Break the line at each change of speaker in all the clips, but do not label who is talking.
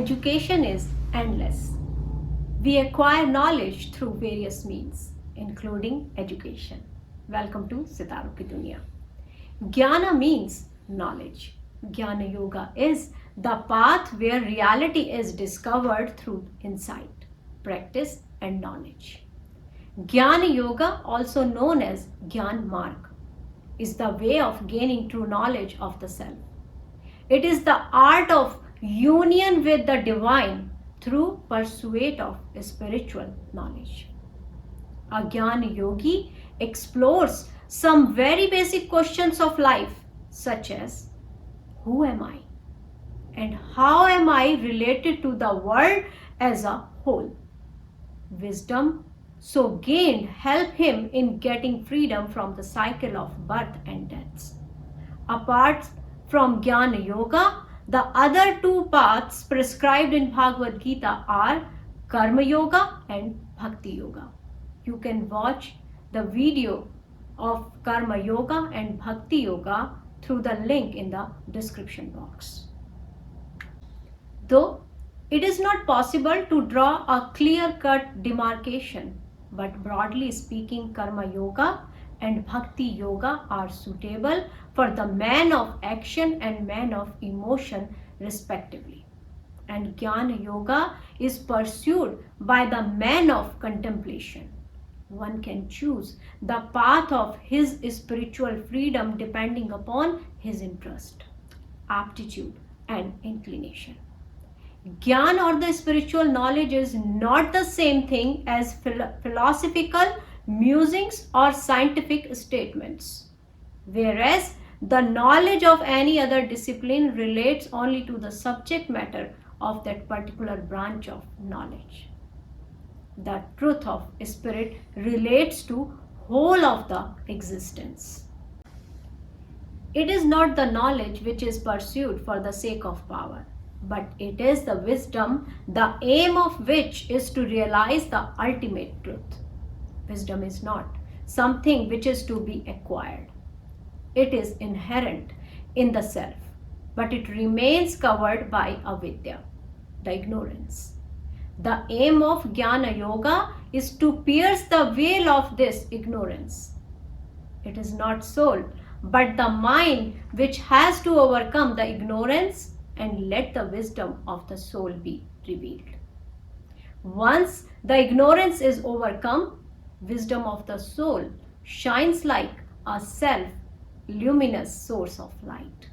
education is endless. We acquire knowledge through various means, including education. Welcome to Sitaro Ki Duniya. Jnana means knowledge. Jnana Yoga is the path where reality is discovered through insight, practice, and knowledge. Jnana Yoga, also known as Jnana Marg, is the way of gaining true knowledge of the self. It is the art of union with the divine through pursuit of spiritual knowledge. A Jnana Yogi explores some very basic questions of life, such as who am I? And how am I related to the world as a whole? Wisdom so gained help him in getting freedom from the cycle of birth and deaths. Apart from Jnana Yoga, the other two paths prescribed in Bhagavad Gita are Karma Yoga and Bhakti Yoga. You can watch the video of Karma Yoga and Bhakti Yoga through the link in the description box. Though it is not possible to draw a clear-cut demarcation, but broadly speaking, Karma Yoga and Bhakti Yoga are suitable for the man of action and man of emotion respectively. And Jnana Yoga is pursued by the man of contemplation. One can choose the path of his spiritual freedom depending upon his interest, aptitude, and inclination. Gyan or the spiritual knowledge is not the same thing as philosophical musings or scientific statements, whereas the knowledge of any other discipline relates only to the subject matter of that particular branch of knowledge. The truth of spirit relates to whole of the existence. It is not the knowledge which is pursued for the sake of power, but it is the wisdom, the aim of which is to realize the ultimate truth. Wisdom is not something which is to be acquired. It is inherent in the self, but it remains covered by avidya, the ignorance. The aim of Jnana Yoga is to pierce the veil of this ignorance. It is not soul, but the mind which has to overcome the ignorance and let the wisdom of the soul be revealed. Once the ignorance is overcome, wisdom of the soul shines like a self-luminous source of light.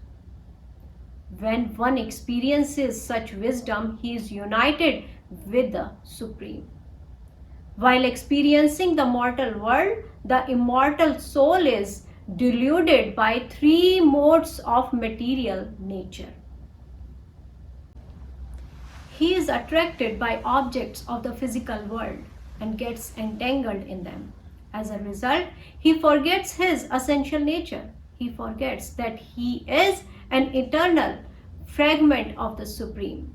When one experiences such wisdom, he is united with the Supreme. While experiencing the mortal world, the immortal soul is deluded by three modes of material nature. He is attracted by objects of the physical world and gets entangled in them. As a result, he forgets his essential nature. He forgets that he is an eternal fragment of the Supreme.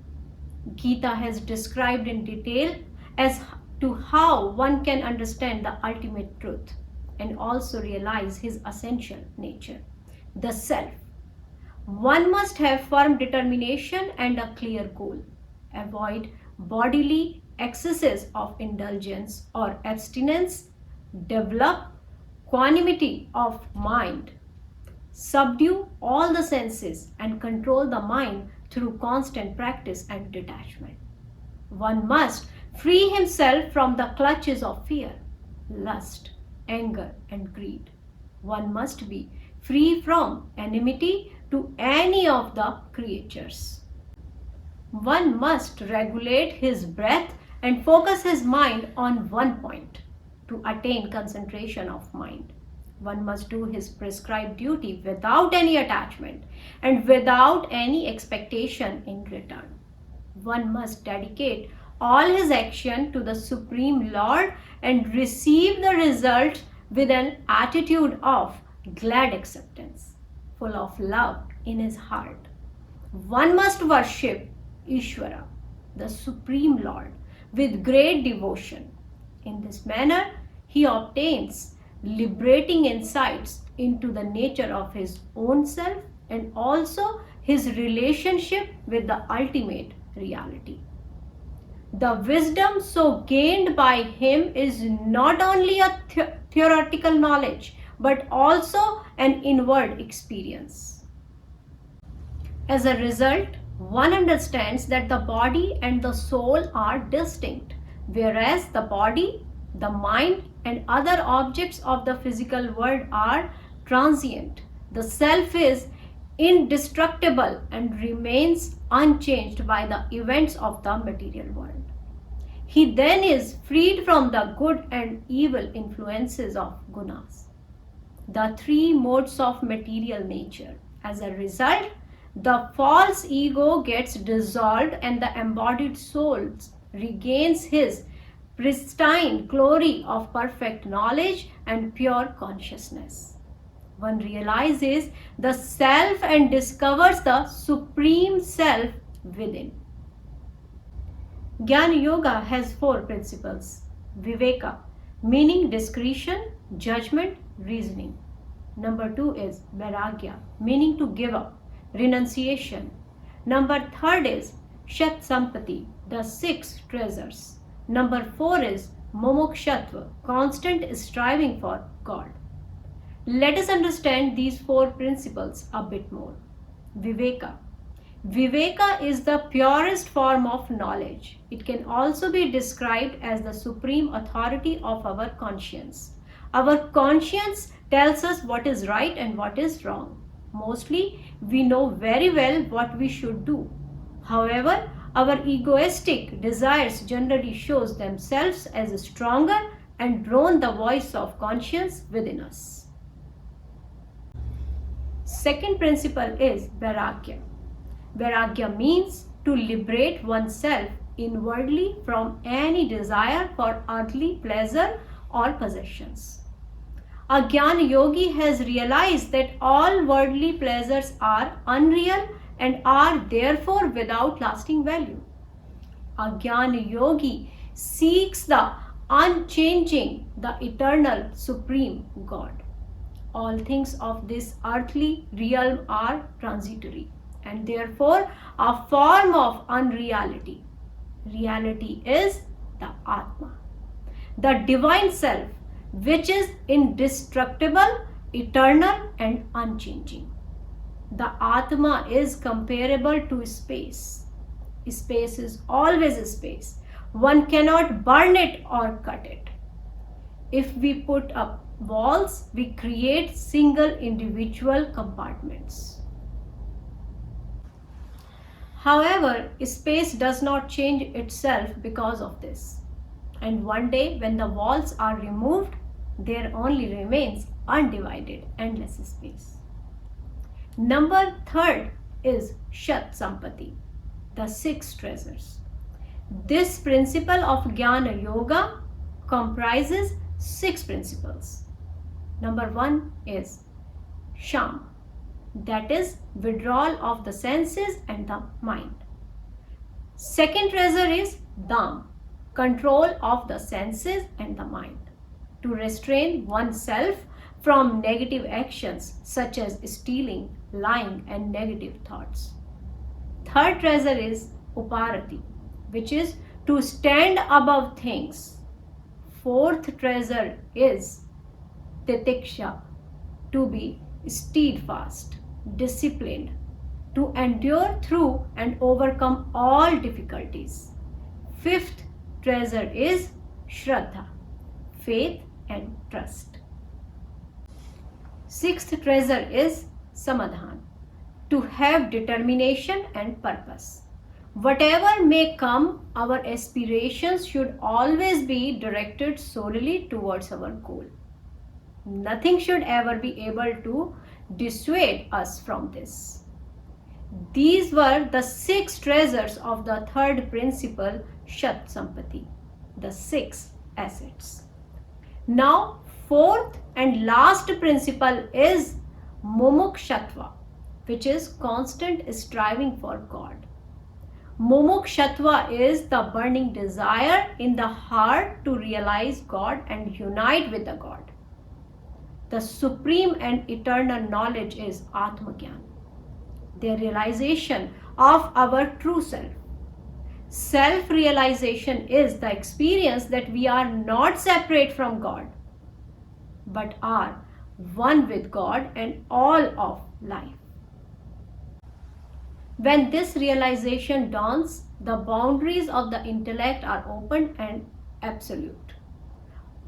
Gita has described in detail as to how one can understand the ultimate truth and also realize his essential nature, the self. One must have firm determination and a clear goal. Avoid bodily excesses of indulgence or abstinence. Develop equanimity of mind. Subdue all the senses and control the mind through constant practice and detachment. One must free himself from the clutches of fear, lust, anger, and greed. One must be free from enmity to any of the creatures. One must regulate his breath and focus his mind on one point to attain concentration of mind. One must do his prescribed duty without any attachment and without any expectation in return. One must dedicate all his action to the Supreme Lord and receive the result with an attitude of glad acceptance, full of love in his heart. One must worship Ishvara, the Supreme Lord, with great devotion. In this manner, he obtains liberating insights into the nature of his own self and also his relationship with the ultimate reality. The wisdom so gained by him is not only a theoretical knowledge but also an inward experience. As a result, one understands that the body and the soul are distinct, whereas the body, the mind, and other objects of the physical world are transient. The self is indestructible and remains unchanged by the events of the material world. He then is freed from the good and evil influences of gunas, the three modes of material nature. As a result, the false ego gets dissolved and the embodied soul regains his pristine glory of perfect knowledge and pure consciousness. One realizes the self and discovers the supreme self within. Jnana Yoga has four principles. Viveka, meaning discretion, judgment, reasoning. Number 2 is Vairagya, meaning to give up, renunciation. Number 3 is Shat Sampati, the 6 treasures. Number 4 is Mumukshatva, constant striving for God. Let us understand these four principles a bit more. Viveka. Viveka is the purest form of knowledge. It can also be described as the supreme authority of our conscience. Our conscience tells us what is right and what is wrong. Mostly, we know very well what we should do. However, our egoistic desires generally shows themselves as stronger and drone the voice of conscience within us. Second principle is Vairagya. Vairagya means to liberate oneself inwardly from any desire for earthly pleasure or possessions. A Jnana Yogi has realized that all worldly pleasures are unreal and are therefore without lasting value. A Jnana Yogi seeks the unchanging, the eternal, supreme God. All things of this earthly realm are transitory and therefore a form of unreality. Reality is the Atma, the divine self, which is indestructible, eternal, and unchanging. The Atma is comparable to space. Space is always space. One cannot burn it or cut it. If we put up walls, we create single individual compartments. However, space does not change itself because of this. And one day when the walls are removed, there only remains undivided endless space. Number 3 is Shat Sampati, the 6 treasures. This principle of Jnana Yoga comprises 6 principles. Number 1 is Sham, that is withdrawal of the senses and the mind. Second treasure is Dam, control of the senses and the mind, to restrain oneself from negative actions such as stealing, lying, and negative thoughts. Third treasure is Uparati, which is to stand above things. Fourth treasure is Titiksha, to be steadfast, disciplined, to endure through and overcome all difficulties. Fifth treasure is Shraddha, faith and trust. Sixth treasure is Samadhan, to have determination and purpose. Whatever may come, our aspirations should always be directed solely towards our goal. Nothing should ever be able to dissuade us from this. These were the 6 treasures of the third principle, Shat Sampati, the 6 assets. Now, fourth and last principle is Mumukshatva, which is constant striving for God. Mumukshatva is the burning desire in the heart to realize God and unite with the God. The supreme and eternal knowledge is Atmagyan, the realization of our true self. Self-realization is the experience that we are not separate from God, but are one with God and all of life. When this realization dawns, the boundaries of the intellect are open and absolute.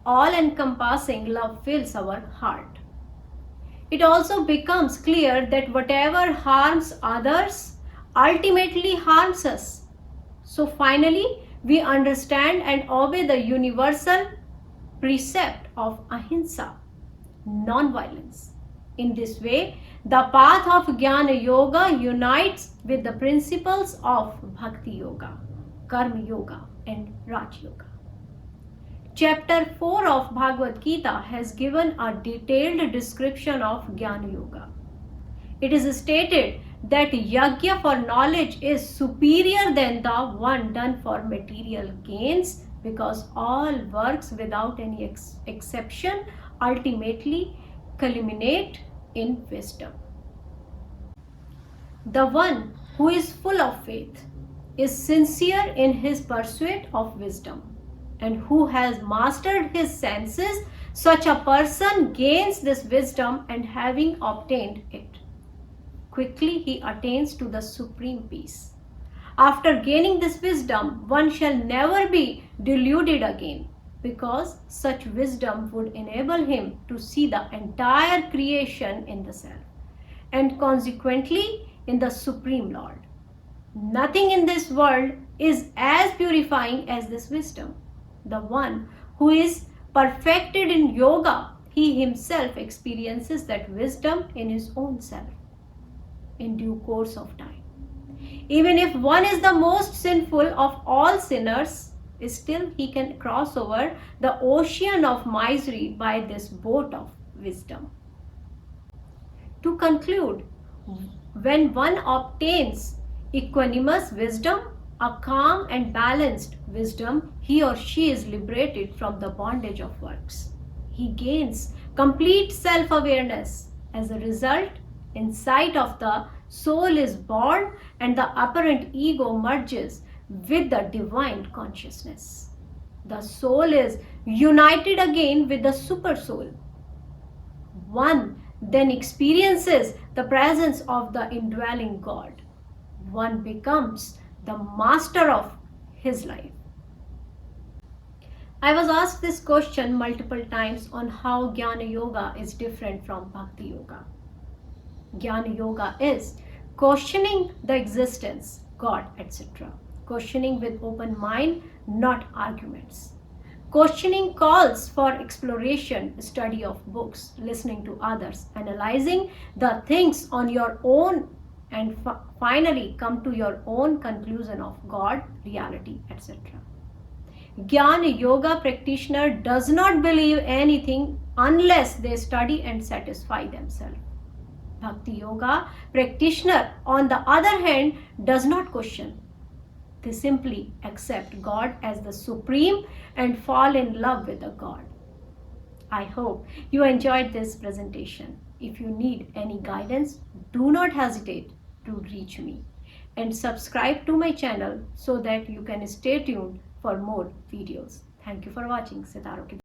All-encompassing love fills our heart. It also becomes clear that whatever harms others ultimately harms us. So finally, we understand and obey the universal precept of ahimsa, non-violence. In this way, the path of Jnana Yoga unites with the principles of Bhakti Yoga, Karma Yoga, and Raj Yoga. Chapter 4 of Bhagavad Gita has given a detailed description of Jnana Yoga. It is stated that yajna for knowledge is superior than the one done for material gains, because all works without any exception ultimately culminate in wisdom. The one who is full of faith is sincere in his pursuit of wisdom, and who has mastered his senses, such a person gains this wisdom, and having obtained it, quickly he attains to the supreme peace. After gaining this wisdom, one shall never be deluded again, because such wisdom would enable him to see the entire creation in the self, and consequently in the Supreme Lord. Nothing in this world is as purifying as this wisdom. The one who is perfected in yoga, he himself experiences that wisdom in his own self in due course of time. Even if one is the most sinful of all sinners, still he can cross over the ocean of misery by this boat of wisdom. To conclude, when one obtains equanimous wisdom, a calm and balanced wisdom, he or she is liberated from the bondage of works. He gains complete self-awareness. As a result, insight of the soul is born, and the apparent ego merges with the divine consciousness. The soul is united again with the super soul. One then experiences the presence of the indwelling God. One becomes the master of his life. I was asked this question multiple times on how Jnana Yoga is different from Bhakti Yoga. Jnana Yoga is questioning the existence, God, etc. Questioning with open mind, not arguments. Questioning calls for exploration, study of books, listening to others, analyzing the things on your own, and finally come to your own conclusion of God, reality, etc. Jnana Yoga practitioner does not believe anything unless they study and satisfy themselves. Bhakti Yoga practitioner, on the other hand, does not question. They simply accept God as the supreme and fall in love with the God. I hope you enjoyed this presentation. If you need any guidance, do not hesitate to reach me, and subscribe to my channel so that you can stay tuned for more videos. Thank you for watching. Sitaro ki